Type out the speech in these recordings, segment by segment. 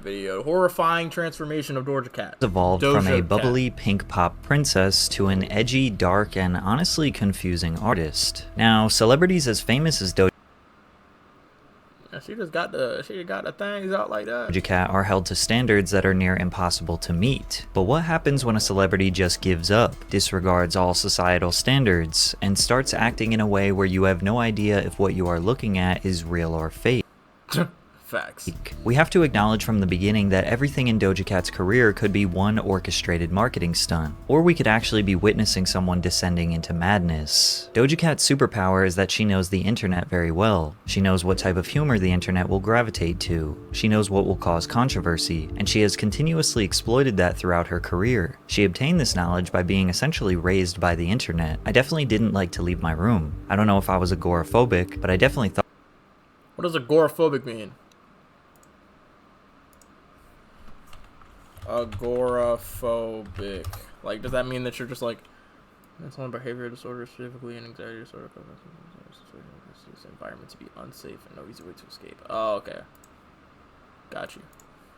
video. Horrifying transformation of Doja Cat. Evolved Doja from a Cat. bubbly pink pop princess to an edgy, dark, and honestly confusing artist. Now, celebrities as famous as Doja She just got the things out like that. Cat are held to standards that are near impossible to meet. But what happens when a celebrity just gives up, disregards all societal standards, and starts acting in a way where you have no idea if what you are looking at is real or fake? Facts. We have to acknowledge from the beginning that everything in Doja Cat's career could be one orchestrated marketing stunt, or we could actually be witnessing someone descending into madness. Doja Cat's superpower is that she knows the internet very well. She knows what type of humor the internet will gravitate to. She knows what will cause controversy, and she has continuously exploited that throughout her career. She obtained this knowledge by being essentially raised by the internet. I definitely didn't like to leave my room. I don't know if I was agoraphobic, but I definitely thought. What does agoraphobic mean? Agoraphobic. Like, does that mean that you're just like mental and behavioral disorder, specifically an anxiety disorder, this environment to be unsafe and no easy way to escape? Oh, okay. Got you.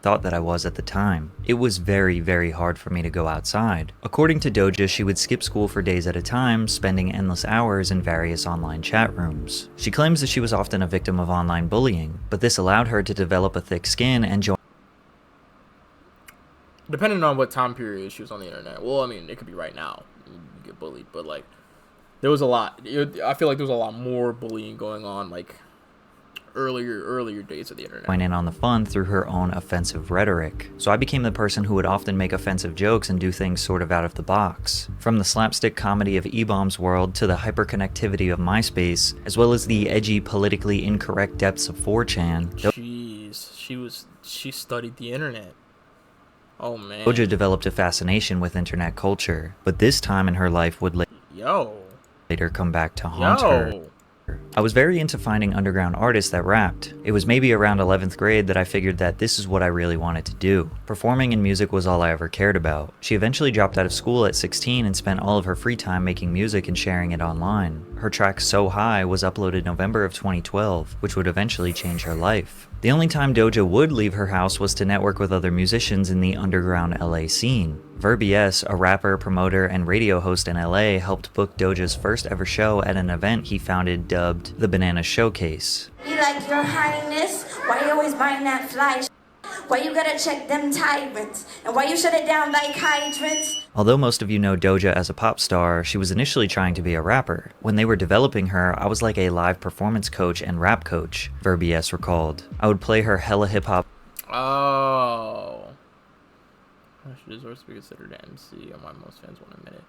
Thought that I was at the time. It was very, very hard for me to go outside. According to Doja, she would skip school for days at a time, spending endless hours in various online chat rooms. She claims that she was often a victim of online bullying, but this allowed her to develop a thick skin and join. Depending on what time period she was on the internet. Well, I mean, it could be right now. You get bullied, but like, there was a lot. I feel like there was a lot more bullying going on, like earlier days of the internet. Join in on the fun through her own offensive rhetoric. So I became the person who would often make offensive jokes and do things sort of out of the box. From the slapstick comedy of E-Bomb's world to the hyperconnectivity of MySpace, as well as the edgy, politically incorrect depths of 4chan. Jeez, she studied the internet. Oh man. Doja developed a fascination with internet culture, but this time in her life would later come back to haunt her. I was very into finding underground artists that rapped. It was maybe around 11th grade that I figured that this is what I really wanted to do. Performing in music was all I ever cared about. She eventually dropped out of school at 16 and spent all of her free time making music and sharing it online. Her track So High was uploaded November of 2012, which would eventually change her life. The only time Doja would leave her house was to network with other musicians in the underground LA scene. Verbies, a rapper, promoter, and radio host in LA, helped book Doja's first ever show at an event he founded dubbed the Banana Showcase. You like your highness? Why you always buying that fly? Why you gotta check them tyrants? And why you shut it down like hydrants? Although most of you know Doja as a pop star, she was initially trying to be a rapper. When they were developing her, I was like a live performance coach and rap coach, Verbies recalled. I would play her hella hip-hop. Oh. She deserves to be considered an MC on why most fans want to admit it.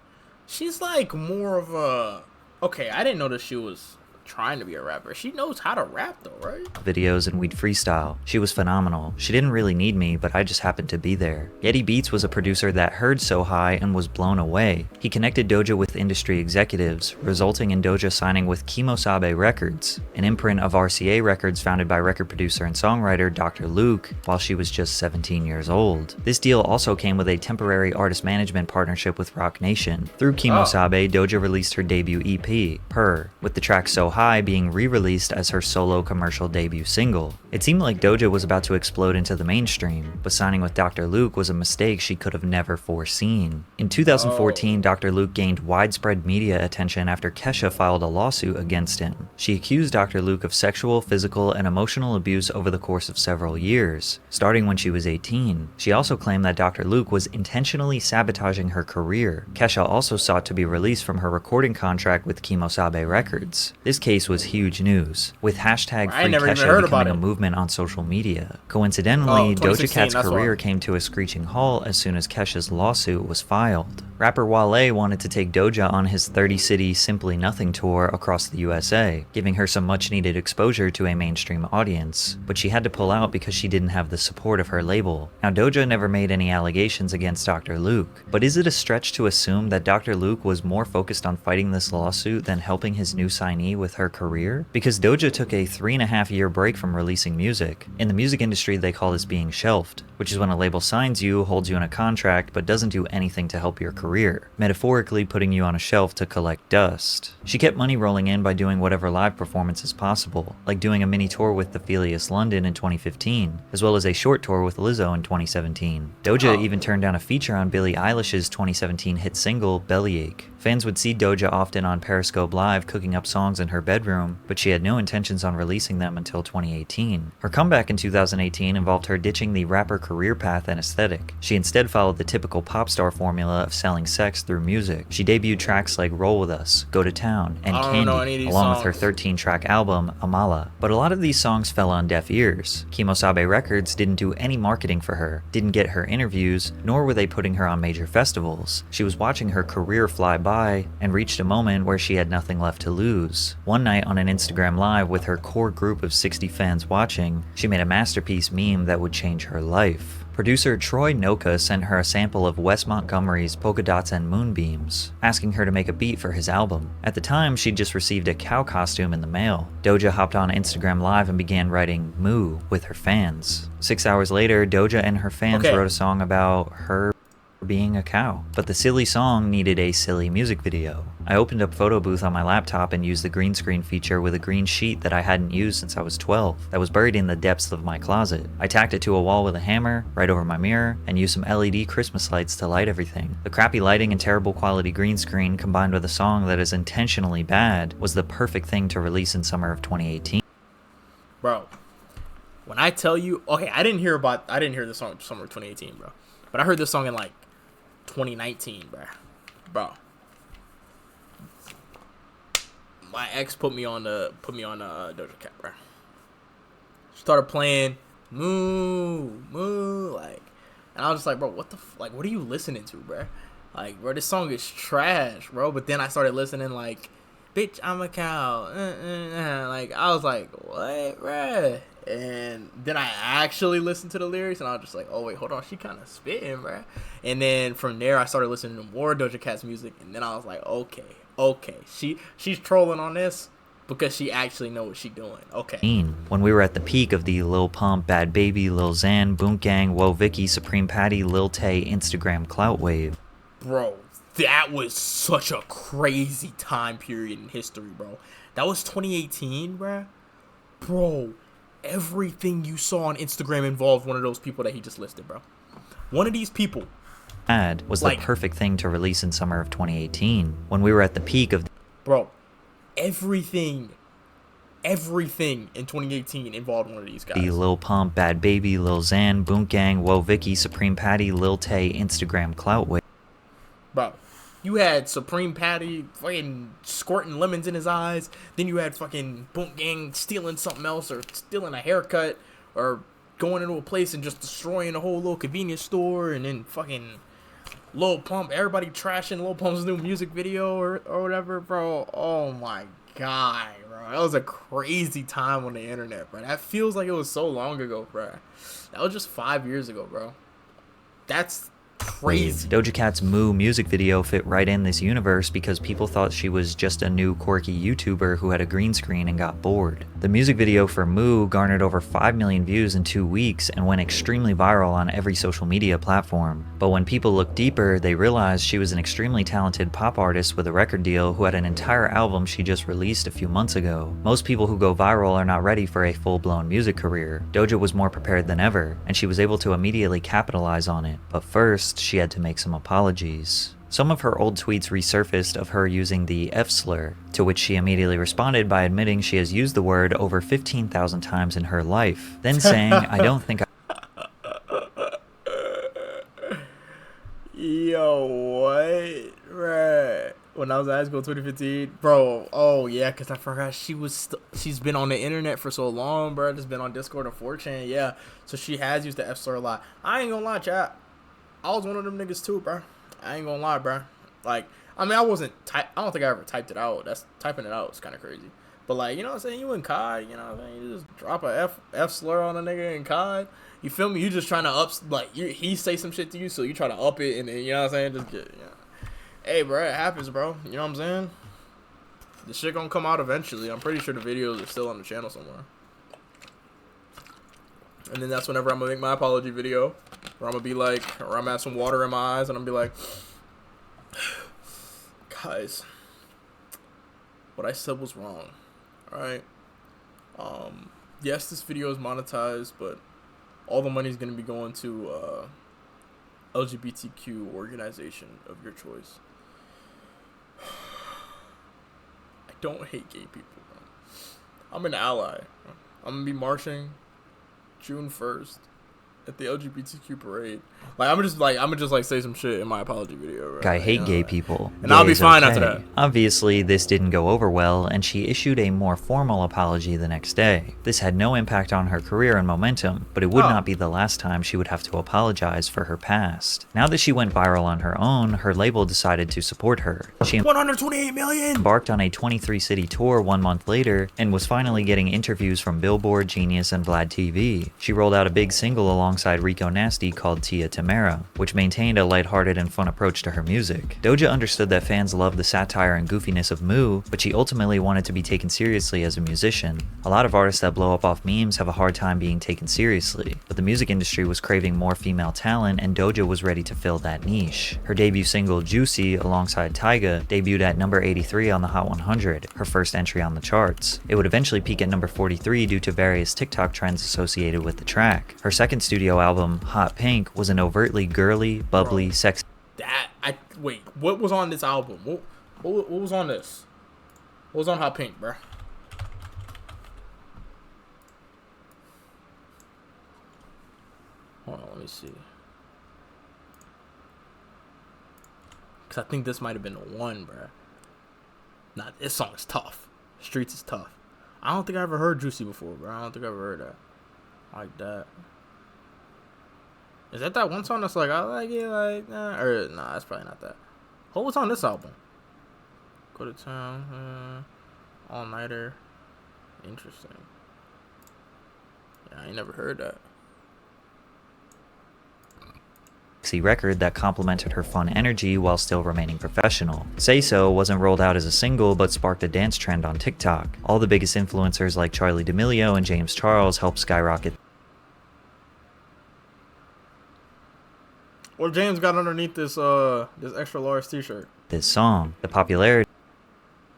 She's like more of a... Okay, I didn't know that she was trying to be a rapper. She knows how to rap though, right? Videos and we'd freestyle. She was phenomenal. She didn't really need me, but I just happened to be there. Yeti Beats was a producer that heard So High and was blown away. He connected Doja with industry executives, resulting in Doja signing with Kimosabe Records, an imprint of RCA Records founded by record producer and songwriter Dr. Luke while she was just 17 years old. This deal also came with a temporary artist management partnership with Roc Nation. Through Kimosabe, Doja released her debut EP, Purr, with the track So High being re-released as her solo commercial debut single. It seemed like Doja was about to explode into the mainstream, but signing with Dr. Luke was a mistake she could have never foreseen. In 2014, Dr. Luke gained widespread media attention after Kesha filed a lawsuit against him. She accused Dr. Luke of sexual, physical, and emotional abuse over the course of several years, starting when she was 18. She also claimed that Dr. Luke was intentionally sabotaging her career. Kesha also sought to be released from her recording contract with Kimosabe Records. This case was huge news, with hashtag Free Kesha becoming a movement on social media. Coincidentally, Doja Cat's career came to a screeching halt as soon as Kesha's lawsuit was filed. Rapper Wale wanted to take Doja on his 30-city Simply Nothing tour across the USA, giving her some much-needed exposure to a mainstream audience, but she had to pull out because she didn't have the support of her label. Now, Doja never made any allegations against Dr. Luke, but is it a stretch to assume that Dr. Luke was more focused on fighting this lawsuit than helping his new signee with her career? Because Doja took a 3.5-year break from releasing music. In the music industry, they call this being shelved, which is when a label signs you, holds you in a contract, but doesn't do anything to help your career, metaphorically putting you on a shelf to collect dust. She kept money rolling in by doing whatever live performances possible, like doing a mini tour with the Philius London in 2015, as well as a short tour with Lizzo in 2017. Doja even turned down a feature on Billie Eilish's 2017 hit single, Bellyache. Fans would see Doja often on Periscope Live cooking up songs in her bedroom, but she had no intentions on releasing them until 2018. Her comeback in 2018 involved her ditching the rapper career path and aesthetic. She instead followed the typical pop star formula of selling sex through music. She debuted tracks like Roll With Us, Go to Town, and Candy, along with her 13-track album, Amala. But a lot of these songs fell on deaf ears. Kimosabe Records didn't do any marketing for her, didn't get her interviews, nor were they putting her on major festivals. She was watching her career fly by and reached a moment where she had nothing left to lose. One night on an Instagram Live with her core group of 60 fans watching, she made a masterpiece meme that would change her life. Producer Troy Noka sent her a sample of Wes Montgomery's Polka Dots and Moonbeams, asking her to make a beat for his album. At the time, she'd just received a cow costume in the mail. Doja hopped on Instagram Live and began writing Moo with her fans. 6 hours later, Doja and her fans wrote a song about her being a cow. But the silly song needed a silly music video. I opened up Photo Booth on my laptop and used the green screen feature with a green sheet that I hadn't used since I was 12, that was buried in the depths of my closet. I tacked it to a wall with a hammer, right over my mirror, and used some LED Christmas lights to light everything. The crappy lighting and terrible quality green screen combined with a song that is intentionally bad was the perfect thing to release in summer of 2018. Bro, when I tell you, okay, I didn't hear this song in summer of 2018, bro. But I heard this song in like 2019, bro. My ex put me on Doja Cat, bro. Started playing moo, like, and I was just like, bro, what what are you listening to, bro? Like, bro, this song is trash, bro. But then I started listening, like, bitch, I'm a cow, like, I was like, what, bro? And then I actually listened to the lyrics, and I was just like, oh, wait, hold on. She kind of spitting, bro. And then from there, I started listening to more Doja Cat's music, and then I was like, okay. She's trolling on this because she actually know what she doing. Okay. When we were at the peak of the Lil Pump, Bad Baby, Lil Xan, Boonk Gang, Woah Vicky, Supreme Patty, Lil Tay Instagram clout wave. Bro, that was such a crazy time period in history, bro. That was 2018, bro. Bro, everything you saw on Instagram involved one of those people that he just listed, bro. One of these people Was the perfect thing to release in summer of 2018 when we were at the peak of. Bro, everything in 2018 involved one of these guys. The Lil Pump, Bad Baby, Lil Xan, Boonk Gang, Woah Vicky, Supreme Patty, Lil Tay Instagram clout wave. Bro, you had Supreme Patty fucking squirting lemons in his eyes. Then you had fucking Boonk Gang stealing something else, or stealing a haircut, or going into a place and just destroying a whole little convenience store. And then fucking Lil Pump, everybody trashing Lil Pump's new music video or whatever, bro. Oh my god, bro. That was a crazy time on the internet, bro. That feels like it was so long ago, bro. That was just 5 years ago, bro. That's crazy. Doja Cat's Moo music video fit right in this universe because people thought she was just a new quirky YouTuber who had a green screen and got bored. The music video for Moo garnered over 5 million views in 2 weeks and went extremely viral on every social media platform. But when people looked deeper, they realized she was an extremely talented pop artist with a record deal who had an entire album she just released a few months ago. Most people who go viral are not ready for a full-blown music career. Doja was more prepared than ever, and she was able to immediately capitalize on it. But first, she had to make some apologies. Some of her old tweets resurfaced of her using the F slur, to which she immediately responded by admitting she has used the word over 15,000 times in her life, then saying, I don't think Yo, what? Right. When I was in high school 2015, bro, oh yeah, because I forgot she's been on the internet for so long, bro. Just been on Discord and 4chan, yeah. So she has used the F slur a lot. I ain't gonna lie, chat. I was one of them niggas too, bro. I ain't gonna lie, bro. Like, I mean, I don't think I ever typed it out. Typing it out is kind of crazy. But like, you know what I'm saying? You in COD, you know what I'm saying? You just drop a F slur on a nigga in COD. You feel me? You just trying to he say some shit to you, so you try to up it, and then, you know what I'm saying? Just get, you know. Hey, bro, it happens, bro. You know what I'm saying? The shit gonna come out eventually. I'm pretty sure the videos are still on the channel somewhere. And then that's whenever I'm gonna make my apology video, where I'm gonna be like, or I'm gonna have some water in my eyes, and I'm gonna be like, guys, what I said was wrong. All right. Yes, this video is monetized, but all the money is gonna be going to LGBTQ organization of your choice. I don't hate gay people, bro. I'm an ally. I'm gonna be marching June 1st at the LGBTQ parade. Like I'm gonna just say some shit in my apology video. Right? I hate gay people. And I'll be Gay is fine okay. after that. Obviously, this didn't go over well, and she issued a more formal apology the next day. This had no impact on her career and momentum, but it would not be the last time she would have to apologize for her past. Now that she went viral on her own, her label decided to support her. She 128 million. embarked on a 23-city tour 1 month later, and was finally getting interviews from Billboard, Genius, and Vlad TV. She rolled out a big single alongside Rico Nasty called Tia Tamara, which maintained a lighthearted and fun approach to her music. Doja understood that fans loved the satire and goofiness of Moo, but she ultimately wanted to be taken seriously as a musician. A lot of artists that blow up off memes have a hard time being taken seriously, but the music industry was craving more female talent, and Doja was ready to fill that niche. Her debut single Juicy alongside Tyga debuted at number 83 on the Hot 100, her first entry on the charts. It would eventually peak at number 43 due to various TikTok trends associated with the track. Her second studio album, Hot Pink, was an overtly girly, bubbly, sexy. Wait, what was on this album? What was on this? What was on Hot Pink, bruh? Hold on, let me see. Cause I think this might have been the one, bruh. Nah, this song is tough. Streets is tough. I don't think I ever heard Juicy before, bro. I don't think I ever heard that. Like that. Is that one song that's like, I like it like that? Or, nah, that's probably not that. What's on this album? Go to Town. All Nighter. Interesting. Yeah, I ain't never heard that. Record that complemented her fun energy while still remaining professional. Say So wasn't rolled out as a single, but sparked a dance trend on TikTok. All the biggest influencers like Charli D'Amelio and James Charles helped skyrocket. What James got underneath this extra large t-shirt? This song. The popularity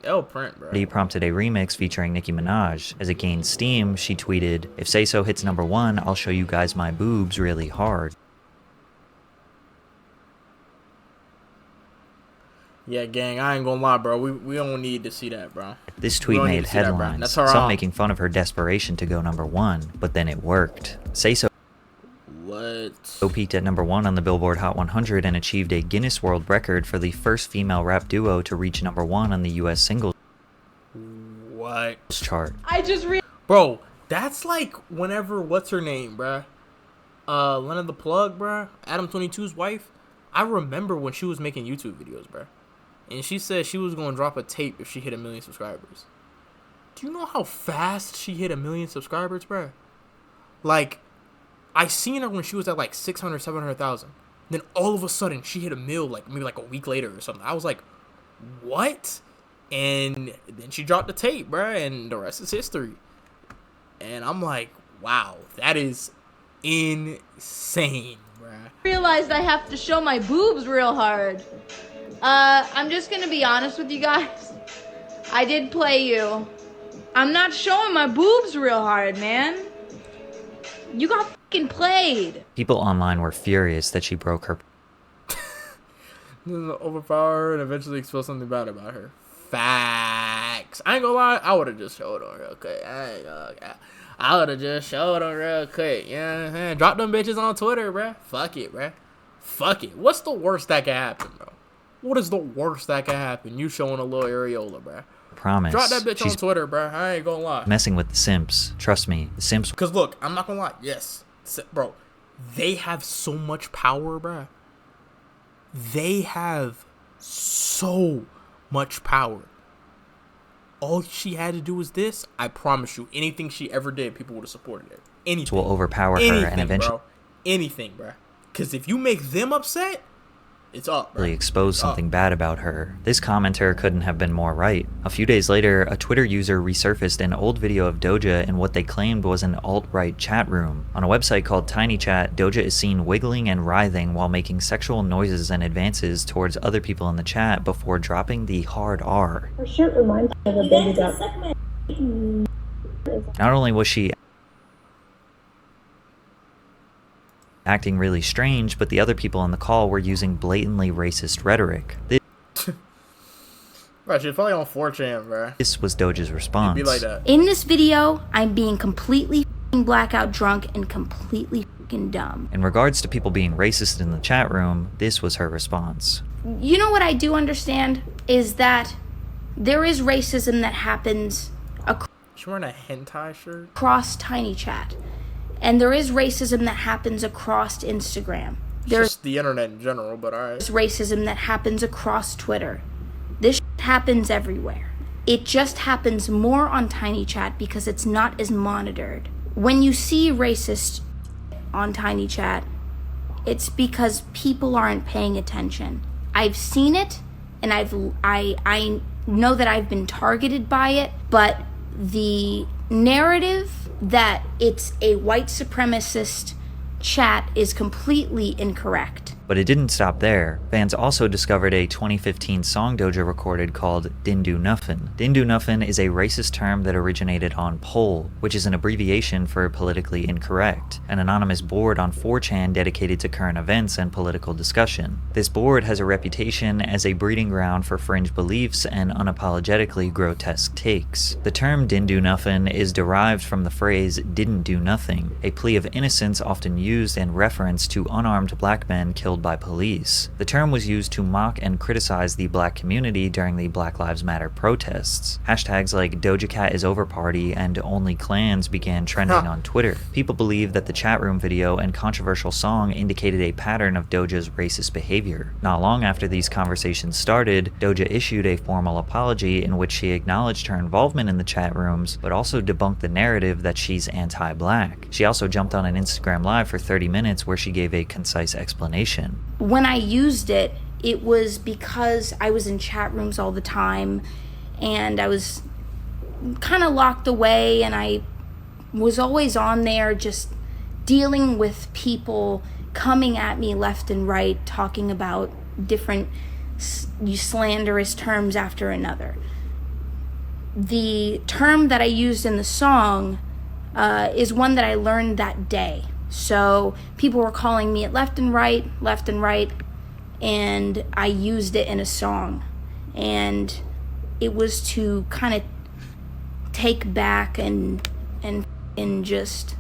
Print, bro. prompted a remix featuring Nicki Minaj. As it gained steam, she tweeted, "If Say So hits number 1, I'll show you guys my boobs really hard." Yeah, gang, I ain't gonna lie, bro. We don't need to see that, bro. This tweet made headlines, some making fun of her desperation to go number 1, but then it worked. Say So peaked at number 1 on the Billboard Hot 100 and achieved a Guinness World Record for the first female rap duo to reach number 1 on the US singles chart. Bro, that's like whenever, what's her name, bruh? Lena the Plug, bruh? Adam 22's wife? I remember when she was making YouTube videos, bruh. And she said she was going to drop a tape if she hit 1 million subscribers. Do you know how fast she hit 1 million subscribers, bruh? Like, I seen her when she was at like 600, 700,000. Then all of a sudden she hit 1 mil like maybe like a week later or something. I was like, what? And then she dropped the tape, bruh, and the rest is history. And I'm like, wow, that is insane, bruh. Realized I have to show my boobs real hard. I'm just gonna be honest with you guys. I did play you. I'm not showing my boobs real hard, man. You got fucking played. People online were furious that she broke her Overpower her and eventually expel something bad about her. Facts. I ain't gonna lie, I would've just showed her real quick. I would've just showed her real quick. You know what I'm saying? Drop them bitches on Twitter, bruh. Fuck it, bruh. Fuck it. What's the worst that can happen, bro? What is the worst that can happen? You showing a little areola, bruh. promise. Drop that bitch on Twitter, bruh. I ain't gonna lie. Messing with the simps. Trust me, the simps. Because look, I'm not gonna lie. Yes. Bro, they have so much power, bruh. They have so much power. All she had to do was this. I promise you, anything she ever did, people would have supported it. Anything. Will overpower her and eventually. Bro. Anything, bro. Because if you make them upset, It's up. Bro. Really exposed something bad about her. This commenter couldn't have been more right. A few days later, a Twitter user resurfaced an old video of Doja in what they claimed was an alt-right chat room. On a website called TinyChat, Doja is seen wiggling and writhing while making sexual noises and advances towards other people in the chat before dropping the hard R. Her shirt reminds me of a baby duck. Not only was she acting really strange, but the other people on the call were using blatantly racist rhetoric. Bro, she's probably on 4chan, bro. This was Doja's response. It'd be like that. In this video, I'm being completely f***ing blackout drunk and completely f***ing dumb. In regards to people being racist in the chat room, this was her response. You know what I do understand is that there is racism that happens She's wearing a hentai shirt? across TinyChat. And there is racism that happens across Instagram. There's Just the internet in general, but alright. racism that happens across Twitter. This happens everywhere. It just happens more on TinyChat because it's not as monitored. When you see racist on TinyChat, it's because people aren't paying attention. I've seen it, and I know that I've been targeted by it, but the narrative that it's a white supremacist chat is completely incorrect. But it didn't stop there. Fans also discovered a 2015 song Doja recorded called Din Do Nuffin. Din Do Nuffin is a racist term that originated on POL, which is an abbreviation for politically incorrect, an anonymous board on 4chan dedicated to current events and political discussion. This board has a reputation as a breeding ground for fringe beliefs and unapologetically grotesque takes. The term Din Do Nuffin is derived from the phrase didn't do nothing, a plea of innocence often used in reference to unarmed black men killed by police. The term was used to mock and criticize the black community during the Black Lives Matter protests. Hashtags like Doja Cat is over party and only clans began trending on Twitter. People believe that the chat room video and controversial song indicated a pattern of Doja's racist behavior. Not long after these conversations started, Doja issued a formal apology in which she acknowledged her involvement in the chat rooms, but also debunked the narrative that she's anti-black. She also jumped on an Instagram Live for 30 minutes where she gave a concise explanation. When I used it, it was because I was in chat rooms all the time and I was kind of locked away, and I was always on there just dealing with people coming at me left and right, talking about different slanderous terms after another. The term that I used in the song is one that I learned that day. So people were calling me it left and right, and I used it in a song. And it was to kind of take back and just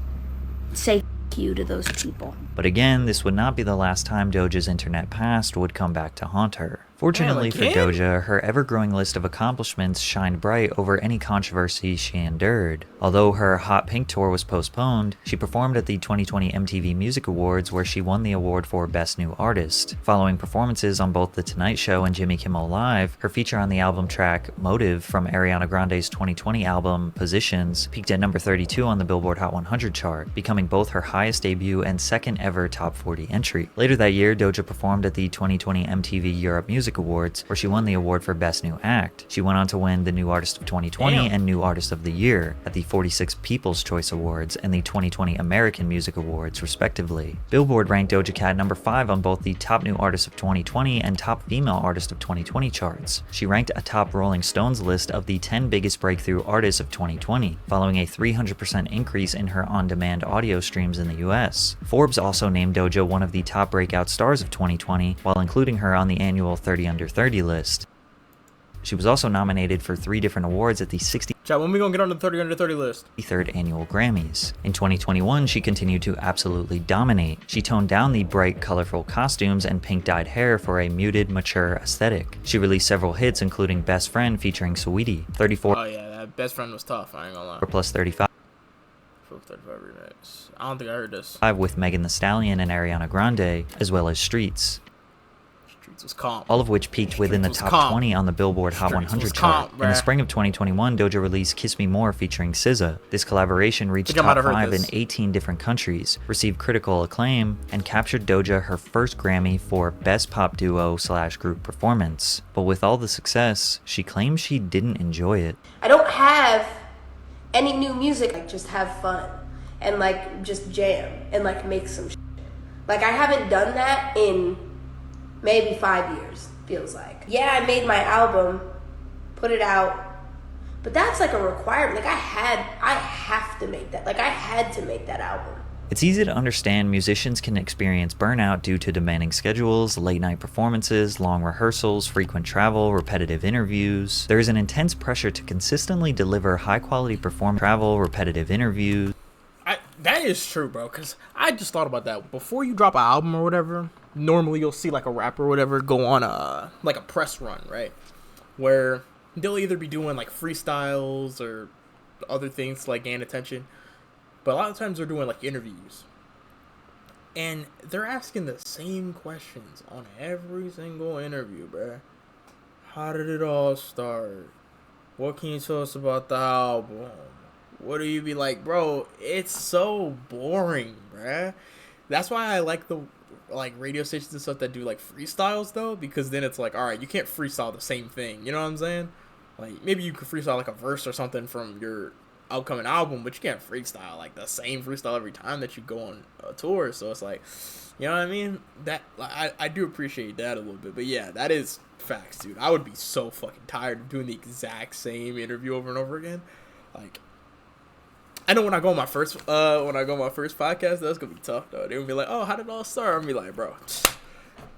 say you to those people. But again, this would not be the last time Doja's internet past would come back to haunt her. Fortunately for Doja, her ever-growing list of accomplishments shined bright over any controversy she endured. Although her Hot Pink tour was postponed, she performed at the 2020 MTV Music Awards where she won the award for Best New Artist. Following performances on both The Tonight Show and Jimmy Kimmel Live, her feature on the album track Motive from Ariana Grande's 2020 album Positions peaked at number 32 on the Billboard Hot 100 chart, becoming both her highest debut and second ever top 40 entry. Later that year, Doja performed at the 2020 MTV Europe Music Awards, where she won the award for Best New Act. She went on to win the New Artist of 2020 and New Artist of the Year at the 46 People's Choice Awards and the 2020 American Music Awards, respectively. Billboard ranked Doja Cat number 5 on both the Top New Artist of 2020 and Top Female Artist of 2020 charts. She ranked atop Rolling Stone's list of the 10 biggest breakthrough artists of 2020, following a 300% increase in her on-demand audio streams in the US. Forbes also named Doja one of the top breakout stars of 2020, while including her on the annual 30 Under 30 list. She was also nominated for 3 different awards at the 63rd Chat, when we gonna get on the 30 Under 30 list? annual Grammys. In 2021, she continued to absolutely dominate. She toned down the bright, colorful costumes and pink-dyed hair for a muted, mature aesthetic. She released several hits, including Best Friend featuring Saweetie, 34 Oh yeah, that Best Friend was tough, I ain't gonna lie. plus 35 35 remix. I don't think I heard this. with Megan Thee Stallion and Ariana Grande, as well as Streets. Streets. Streets was calm. all of which peaked within the was top calm. 20 on the Billboard Hot Streets 100 was chart. calm, In the bruh. spring of 2021, Doja released Kiss Me More featuring SZA. This collaboration reached think I might top have heard 5 in this. 18 different countries, received critical acclaim, and captured Doja her first Grammy for Best Pop Duo/Group Performance. But with all the success, she claims she didn't enjoy it. I don't have any new music. Like, just have fun and like just jam and like make some shit. Like, I haven't done that in maybe 5 years, feels like. Yeah, I made my album, put it out, but that's like a requirement. Like, I have to make that. Like, I had to make that album. It's easy to understand musicians can experience burnout due to demanding schedules, late-night performances, long rehearsals, frequent travel, repetitive interviews. There is an intense pressure to consistently deliver high-quality performance, travel, repetitive interviews. That is true, bro, because I just thought about that. Before you drop an album or whatever, normally you'll see like a rapper or whatever go on a press run, right? Where they'll either be doing like freestyles or other things to like gain attention. But a lot of times they're doing like interviews. And they're asking the same questions on every single interview, bro. How did it all start? What can you tell us about the album? What do you be like, bro? It's so boring, bruh. That's why I like the radio stations and stuff that do like freestyles though, because then it's like, all right, you can't freestyle the same thing. You know what I'm saying? Like, maybe you could freestyle like a verse or something from your upcoming album, but you can't freestyle like the same freestyle every time that you go on a tour. So it's like, you know what I mean? That I do appreciate that a little bit, but yeah, that is facts, dude. I would be so fucking tired of doing the exact same interview over and over again. Like, I know when I go on my first podcast, that's gonna be tough though. They're gonna be like, "Oh, how did it all start?" I'm gonna be like, "Bro,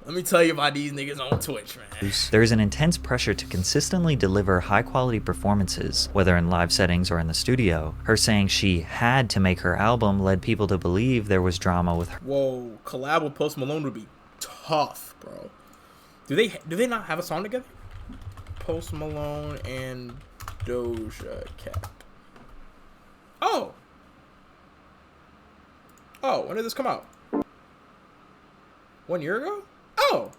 let me tell you about these niggas on Twitch, man." There is an intense pressure to consistently deliver high-quality performances, whether in live settings or in the studio. Her saying she had to make her album led people to believe there was drama with her. Whoa, collab with Post Malone would be tough, bro. Do they not have a song together? Post Malone and Doja Cat. Oh, when did this come out? 1 year ago? Oh!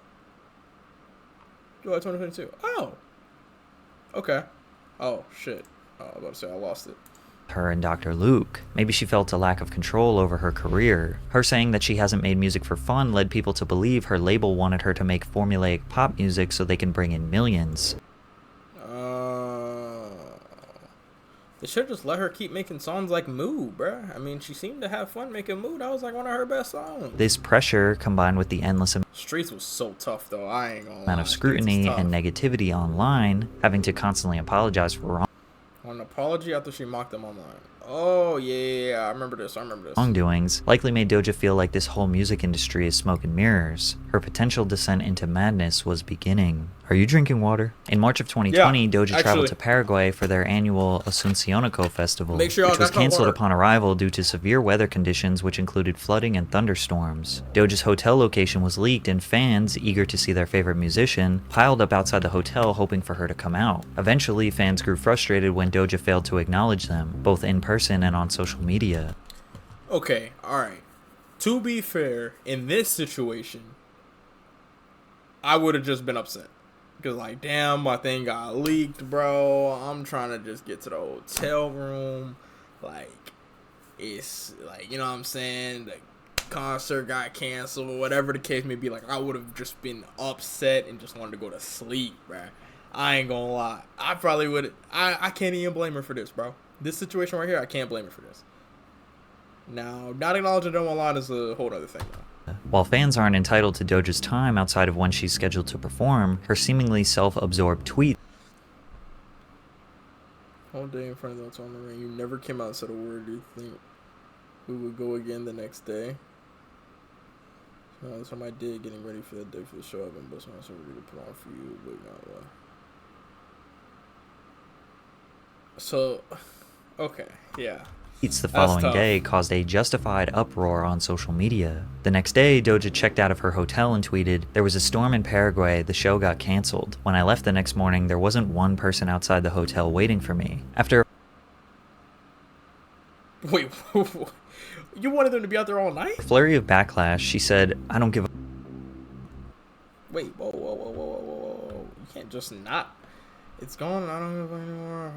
July 2022. Oh! Okay. Oh, shit. Oh, I was about to say I lost it. Her and Dr. Luke. Maybe she felt a lack of control over her career. Her saying that she hasn't made music for fun led people to believe her label wanted her to make formulaic pop music so they can bring in millions. They should just let her keep making songs like Mood, bruh. I mean, she seemed to have fun making Mood. That was like one of her best songs. This pressure, combined with the endless Streets was so tough, though. I ain't gonna lie. amount of scrutiny and negativity online, having to constantly apologize for an apology after she mocked them online. Oh, yeah, I remember this. wrongdoings, likely made Doja feel like this whole music industry is smoke and mirrors. Her potential descent into madness was beginning. Are you drinking water? In March of 2020, Doja traveled to Paraguay for their annual Asunciónico festival, Make sure y'all which was got some canceled water. upon arrival due to severe weather conditions which included flooding and thunderstorms. Doja's hotel location was leaked and fans, eager to see their favorite musician, piled up outside the hotel hoping for her to come out. Eventually, fans grew frustrated when Doja failed to acknowledge them, both in person and on social media. Okay, alright. To be fair, in this situation, I would have just been upset. Because, like, damn, my thing got leaked, bro. I'm trying to just get to the hotel room. Like, it's, like, you know what I'm saying? The concert got canceled or whatever the case may be. Like, I would have just been upset and just wanted to go to sleep, bro. I ain't gonna lie. I probably would. I can't even blame her for this, bro. This situation right here, I can't blame her for this. Now, not acknowledging them online is a whole other thing, though. While fans aren't entitled to Doja's time outside of when she's scheduled to perform, her seemingly self-absorbed tweet Whole day in front of the hotel in the rain. You never came out and said a word. Do you think we would go again the next day? So that's what I did, getting ready for that day for the show. I've been busting myself ready to put on for you, but not well. So, okay, yeah. the following day caused a justified uproar on social media. The next day, Doja checked out of her hotel and tweeted, "There was a storm in Paraguay, the show got canceled. When I left the next morning, there wasn't one person outside the hotel waiting for me." After Wait, you wanted them to be out there all night? a flurry of backlash, she said, "I don't give a..." Wait, whoa. can't just not. It's gone. I don't know anymore.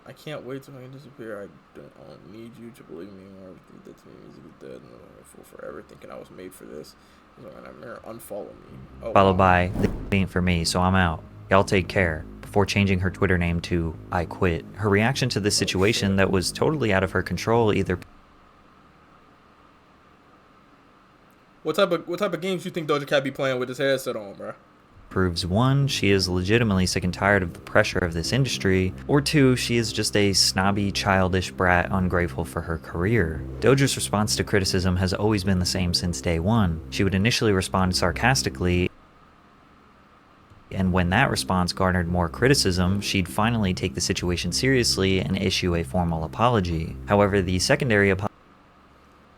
I can't wait till I can disappear. I don't need you to believe me or think that to me music is dead. And I'm a fool forever thinking I was made for this. So when I'm there, unfollow me. Oh, Followed by, "This ain't for me, so I'm out. Y'all take care," before changing her Twitter name to "I quit." Her reaction to this situation that was totally out of her control either What type of games you think Doja Cat be playing with this headset on, bro? proves 1, she is legitimately sick and tired of the pressure of this industry, or 2, she is just a snobby, childish brat ungrateful for her career. Doja's response to criticism has always been the same since day one. She would initially respond sarcastically, and when that response garnered more criticism, she'd finally take the situation seriously and issue a formal apology. However, the secondary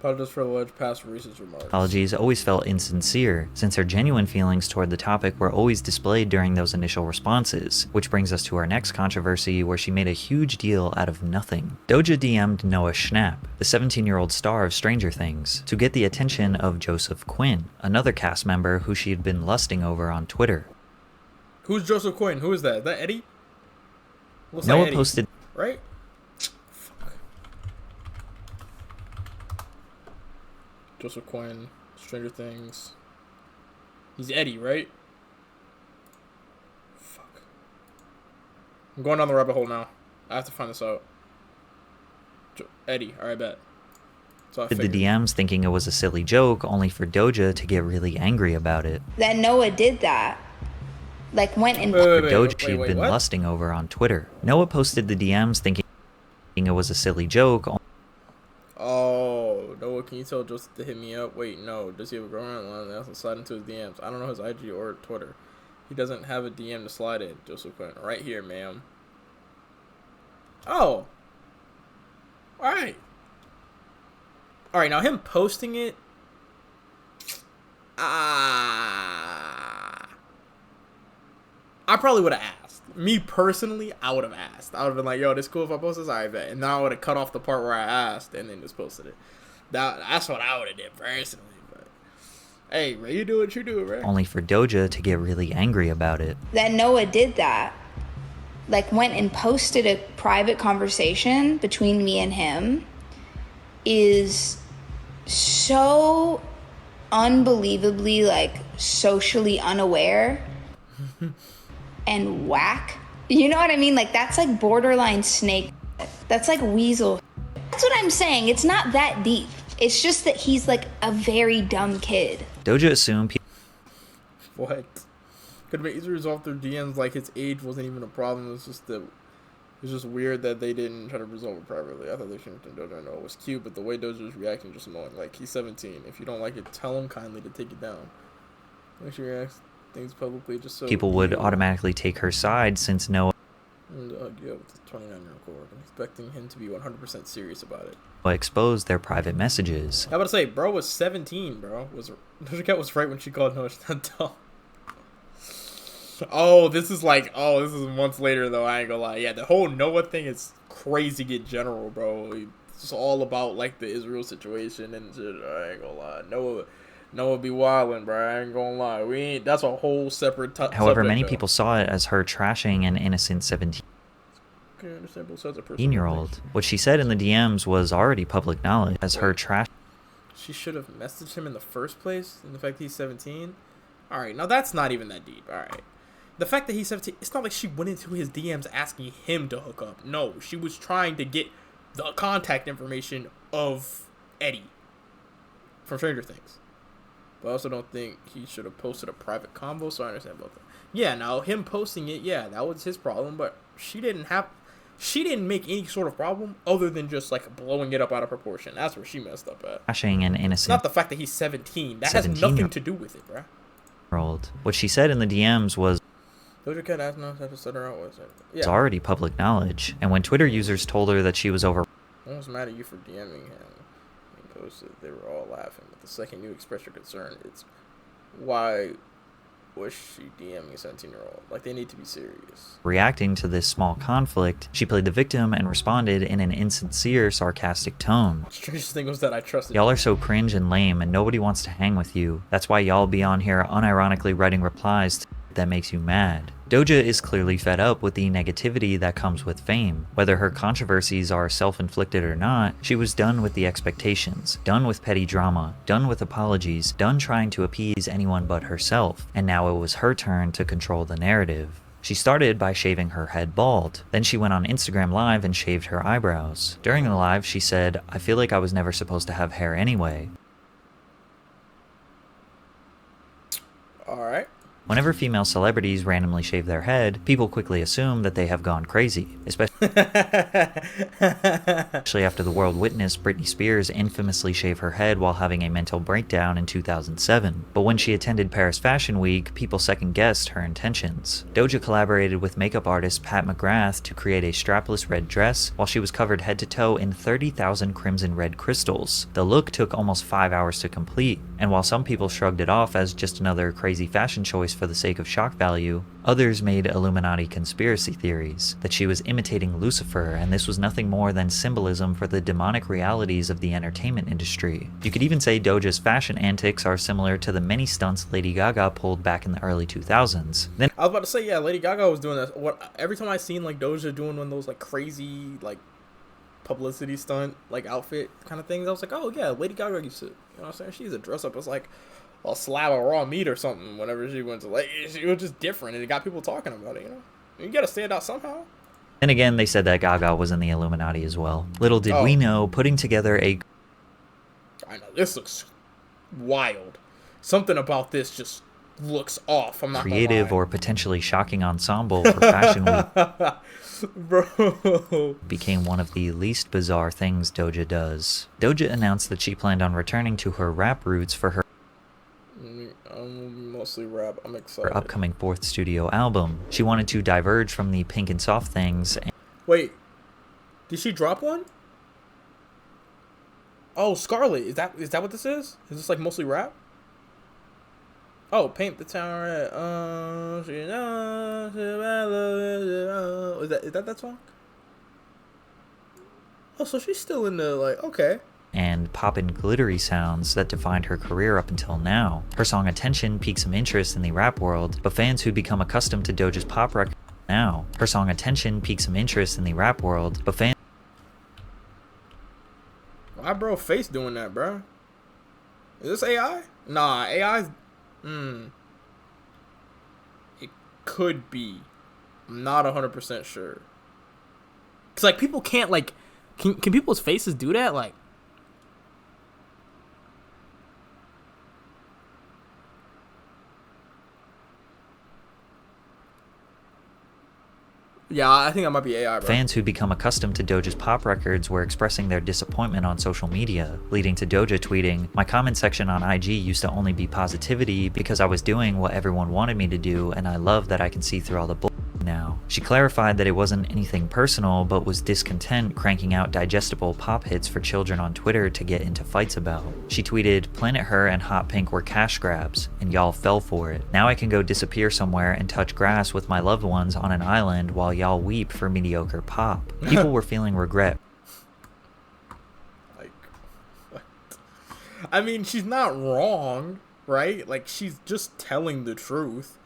Apologies for alleged past racist remarks. apologies always felt insincere, since her genuine feelings toward the topic were always displayed during those initial responses, which brings us to our next controversy where she made a huge deal out of nothing. Doja DM'd Noah Schnapp, the 17-year-old star of Stranger Things, to get the attention of Joseph Quinn, another cast member who she had been lusting over on Twitter. Who's Joseph Quinn? Who is that? Is that Eddie? Looks Noah like Eddie, posted right? Joseph Quinn, Stranger Things. He's Eddie, right? Fuck. I'm going down the rabbit hole now. I have to find this out. Eddie, alright, bet. So I the figured. DMs thinking it was a silly joke, only for Doja to get really angry about it. That Noah did that. Like, went and For Doja she'd been what? lusting over on Twitter. Noah posted the DMs thinking it was a silly joke, Oh, Noah, can you tell Joseph to hit me up? Wait, no. Does he have a girlfriend? Line that's slide into his DMs. I don't know his IG or Twitter. He doesn't have a DM to slide in. Joseph Quinn, right here, ma'am. Oh. All right. All right. Now him posting it. I probably would have asked. Me personally, I would have asked. I would have been like, yo, this cool if I post this? I bet. And then I would have cut off the part where I asked and then just posted it. That's what I would have did personally. But hey, Ray, you do what you do, Ray. only for Doja to get really angry about it. that Noah did that. Like, went and posted a private conversation between me and him is so unbelievably, like, socially unaware and whack. You know what I mean? Like, that's like borderline snake. That's like weasel. That's what I'm saying. It's not that deep. It's just that he's like a very dumb kid. Doja assumed What? Could have been easily resolved through DMs. Like his age wasn't even a problem. It's just that it's just weird that they didn't try to resolve it privately. I thought they shouldn't have done Doja. I know it was cute, but the way Doja was reacting just annoying. Like he's 17. If you don't like it, tell him kindly to take it down. Make sure you ask things publicly, just so people would automatically take her side since Noah Yeah, with the 29-year-old cohort. I'm expecting him to be 100% serious about it. exposed their private messages. I was about to say, bro was 17, bro. Doja Cat was right when she called Noah not dumb. This is months later though. I ain't gonna lie. Yeah, the whole Noah thing is crazy. Get general, bro. It's just all about like the Israel situation and shit. I ain't gonna lie. Noah be wildin', bro. I ain't gonna lie. That's a whole separate. However, subject, many though. people saw it as her trashing an innocent 17-year-old. What she said in the DMs was already public knowledge as her trash. She should have messaged him in the first place, and the fact that he's 17. All right, now that's not even that deep. All right, the fact that he's 17, it's not like she went into his DMs asking him to hook up. No, she was trying to get the contact information of Eddie from Stranger Things. But I also don't think he should have posted a private convo, so I understand about that. Yeah, now him posting it, yeah, that was his problem, but she didn't make any sort of problem other than just like blowing it up out of proportion. That's where she messed up at. Trashing an It's innocent not the fact that he's 17. That has nothing to do with it, bruh. 17-year-old. What she said in the DMs was Doja Cat asked no to set her out with it. Yeah. already public knowledge, and when Twitter users told her that she was over I was mad at you for DMing him. He posted, they were all laughing. But the second you express your concern, it's why was she DMing a 17-year-old? Like, they need to be serious. reacting to this small conflict, she played the victim and responded in an insincere, sarcastic tone. Strangest thing was that I trusted Y'all are so cringe and lame and nobody wants to hang with you. That's why y'all be on here unironically writing replies that makes you mad. Doja is clearly fed up with the negativity that comes with fame. Whether her controversies are self-inflicted or not, she was done with the expectations, done with petty drama, done with apologies, done trying to appease anyone but herself, and now it was her turn to control the narrative. She started by shaving her head bald. Then she went on Instagram Live and shaved her eyebrows. During the live, she said, "I feel like I was never supposed to have hair anyway." Alright. Whenever female celebrities randomly shave their head, people quickly assume that they have gone crazy, especially after the world witnessed Britney Spears infamously shave her head while having a mental breakdown in 2007. But when she attended Paris Fashion Week, people second-guessed her intentions. Doja collaborated with makeup artist Pat McGrath to create a strapless red dress while she was covered head to toe in 30,000 crimson red crystals. The look took almost 5 hours to complete, and while some people shrugged it off as just another crazy fashion choice for the sake of shock value, others made Illuminati conspiracy theories that she was imitating Lucifer and this was nothing more than symbolism for the demonic realities of the entertainment industry. You could even say Doja's fashion antics are similar to the many stunts Lady Gaga pulled back in the early 2000s. Then I was about to say, yeah, Lady Gaga was doing that. Every time I seen like Doja doing one of those like crazy like publicity stunt like outfit kind of things, I was like, oh yeah, Lady Gaga used to, you know what I'm saying? She used to dress up as like a slab of raw meat or something whenever she went to like, she was just different and it got people talking about it, you know? You gotta stand out somehow. And again, they said that Gaga was in the Illuminati as well. Little did we know, putting together a I know, this looks wild. Something about this just looks off. I'm not creative gonna lie. or potentially shocking ensemble for Fashion Week Bro. became one of the least bizarre things Doja does. Doja announced that she planned on returning to her rap roots for her Mostly rap. I'm excited. upcoming 4th studio album. She wanted to diverge from the pink and soft things. Wait, did she drop one? Oh, Scarlet. Is that what this is? Is this like mostly rap? Oh, paint the town red. Is that song? Oh, so she's still in the like, okay. And pop and glittery sounds that defined her career up until now. Her song Attention piqued some interest in the rap world, but fans who'd become accustomed to Doja's pop record now. Her song Attention piqued some interest in the rap world, but fans Why bro face doing that, bro? Is this AI? Nah, AI's it could be. I'm not 100% sure. Cause like people can't like can people's faces do that? Like yeah, I think that might be AI, bro. Fans who become accustomed to Doja's pop records were expressing their disappointment on social media, leading to Doja tweeting, "My comment section on IG used to only be positivity because I was doing what everyone wanted me to do, and I love that I can see through all the bull now." She clarified that it wasn't anything personal, but was discontent cranking out digestible pop hits for children on Twitter to get into fights about. She tweeted, "Planet Her and Hot Pink were cash grabs, and y'all fell for it. Now I can go disappear somewhere and touch grass with my loved ones on an island while y'all weep for mediocre pop." People were feeling regret. Like, what? I mean, she's not wrong, right? Like, she's just telling the truth.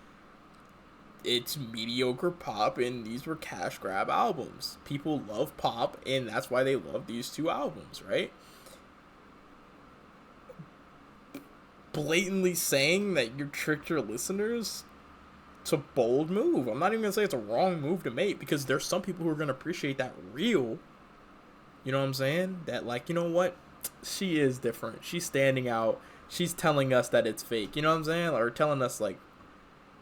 It's mediocre pop, and these were cash grab albums. People love pop, and that's why they love these two albums, right? Blatantly saying that you tricked your listeners, it's a bold move. I'm not even gonna say it's a wrong move to make, because there's some people who are gonna appreciate that real. You know what I'm saying? That like, you know what? She is different. She's standing out. She's telling us that it's fake. You know what I'm saying? Or telling us like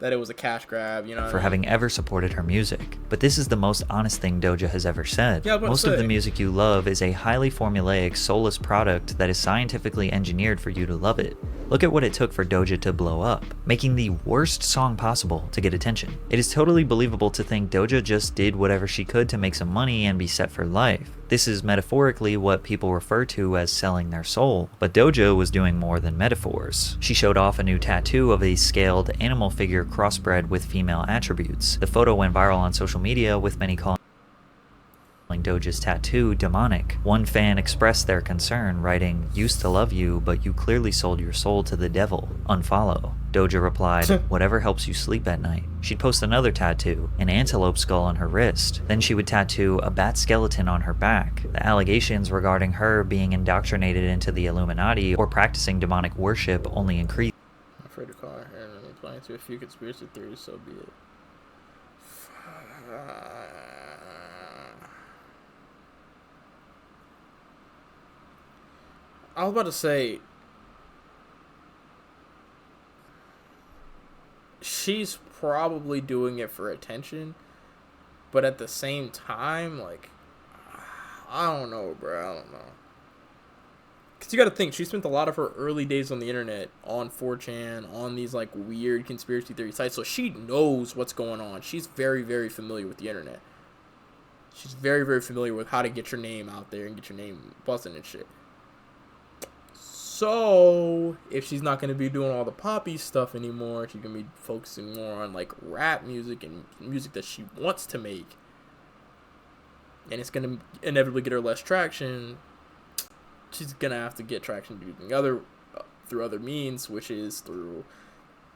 that it was a cash grab, you know. For having ever supported her music. But this is the most honest thing Doja has ever said. Yeah, most of the music you love is a highly formulaic, soulless product that is scientifically engineered for you to love it. Look at what it took for Doja to blow up, making the worst song possible to get attention. It is totally believable to think Doja just did whatever she could to make some money and be set for life. This is metaphorically what people refer to as selling their soul, but Doja was doing more than metaphors. She showed off a new tattoo of a scaled animal figure crossbred with female attributes. The photo went viral on social media, with many calling Doja's tattoo demonic. One fan expressed their concern, writing, "Used to love you, but you clearly sold your soul to the devil. Unfollow." Doja replied, "Whatever helps you sleep at night." She'd post another tattoo, an antelope skull on her wrist. Then she would tattoo a bat skeleton on her back. The allegations regarding her being indoctrinated into the Illuminati or practicing demonic worship only increased. I'm afraid to call her hair and replying to a few conspiracy theories, so be it. I was about to say, she's probably doing it for attention, but at the same time, like, I don't know, bro. I don't know. Because you got to think, she spent a lot of her early days on the internet, on 4chan, on these, like, weird conspiracy theory sites, so she knows what's going on. She's very, very familiar with the internet. She's very, very familiar with how to get your name out there and get your name busting and shit. So, if she's not going to be doing all the poppy stuff anymore, she's going to be focusing more on, like, rap music and music that she wants to make, and it's going to inevitably get her less traction, she's going to have to get traction through other means, which is through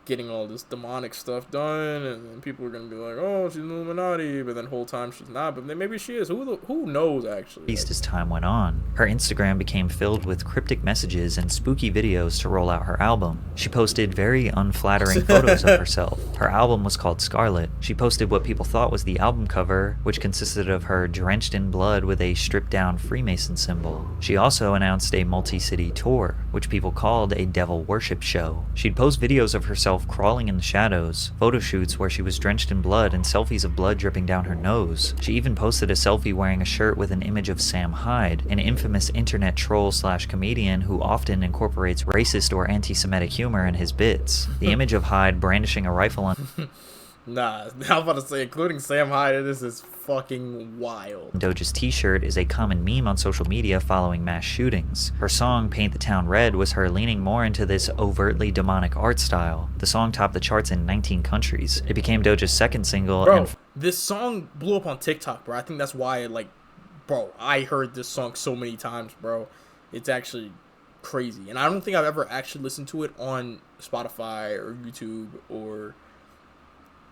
getting all this demonic stuff done, and then people are going to be like, oh, she's Illuminati, but then whole time she's not, but then maybe she is. Who knows, actually? As time went on, her Instagram became filled with cryptic messages and spooky videos to roll out her album. She posted very unflattering photos of herself. Her album was called Scarlet. She posted what people thought was the album cover, which consisted of her drenched in blood with a stripped-down Freemason symbol. She also announced a multi-city tour, which people called a devil worship show. She'd post videos of herself crawling in the shadows, photo shoots where she was drenched in blood, and selfies of blood dripping down her nose. She even posted a selfie wearing a shirt with an image of Sam Hyde, an infamous internet troll/comedian who often incorporates racist or anti-Semitic humor in his bits. The image of Hyde brandishing a rifle on Nah, I was about to say, including Sam Hyde, this is fucking wild. Doja's t-shirt is a common meme on social media following mass shootings. Her song, Paint the Town Red, was her leaning more into this overtly demonic art style. The song topped the charts in 19 countries. It became Doja's second single. Bro, this song blew up on TikTok, bro. I think that's why, bro, I heard this song so many times, bro. It's actually crazy. And I don't think I've ever actually listened to it on Spotify or YouTube or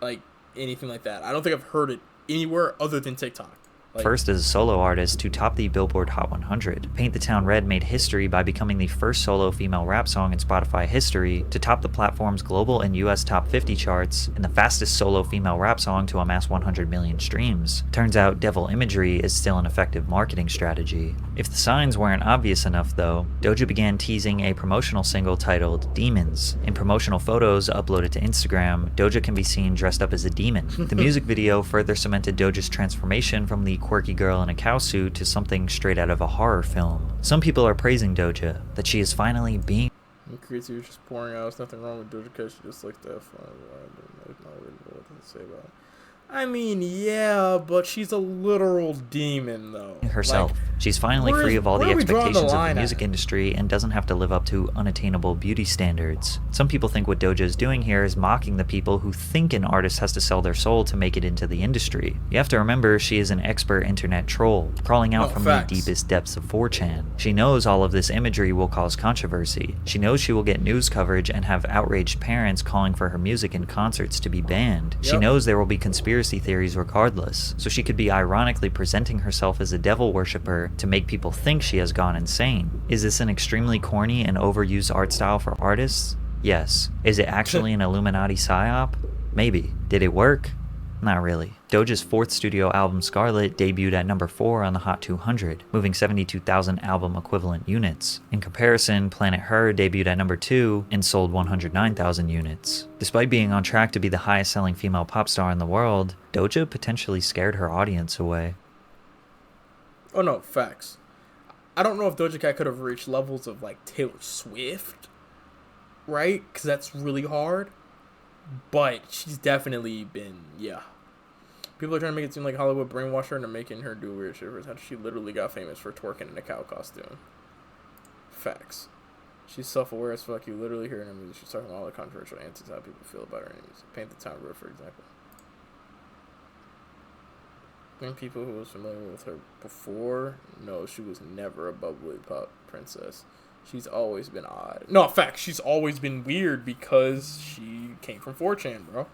like anything like that. I don't think I've heard it anywhere other than TikTok. First as a solo artist to top the Billboard Hot 100. Paint the Town Red made history by becoming the first solo female rap song in Spotify history to top the platform's global and US top 50 charts, and the fastest solo female rap song to amass 100 million streams. Turns out devil imagery is still an effective marketing strategy. If the signs weren't obvious enough though, Doja began teasing a promotional single titled Demons. In promotional photos uploaded to Instagram, Doja can be seen dressed up as a demon. The music video further cemented Doja's transformation from the quirky girl in a cow suit to something straight out of a horror film. Some people are praising Doja, that she is finally being creativity was just pouring out. There's nothing wrong with Doja Cat. She just likes to have fun. I don't really know what to say about it. I mean, yeah, but she's a literal demon, though. Herself. She's finally free of all the expectations of the music industry and doesn't have to live up to unattainable beauty standards. Some people think what Doja is doing here is mocking the people who think an artist has to sell their soul to make it into the industry. You have to remember she is an expert internet troll, crawling out from the deepest depths of 4chan. She knows all of this imagery will cause controversy. She knows she will get news coverage and have outraged parents calling for her music and concerts to be banned. She knows there will be conspiracy theories regardless, so she could be ironically presenting herself as a devil worshipper to make people think she has gone insane. Is this an extremely corny and overused art style for artists? Yes. Is it actually an Illuminati psyop? Maybe. Did it work? Not really. Doja's fourth studio album Scarlet debuted at number 4 on the Hot 200, moving 72,000 album equivalent units. In comparison, Planet Her debuted at number 2 and sold 109,000 units. Despite being on track to be the highest selling female pop star in the world, Doja potentially scared her audience away. Oh no, facts. I don't know if Doja Cat could have reached levels of like Taylor Swift, right? Because that's really hard. But she's definitely been, yeah. People are trying to make it seem like Hollywood brainwashed her into making her do weird shit. How she literally got famous for twerking in a cow costume. Facts. She's self-aware as fuck. You literally hear in her music. She's talking about all the controversial answers, how people feel about her music. Paint the Town Red, for example. think people who was familiar with her before know she was never a bubbly pop princess. She's always been odd. No, in fact, she's always been weird because she came from 4chan, bro.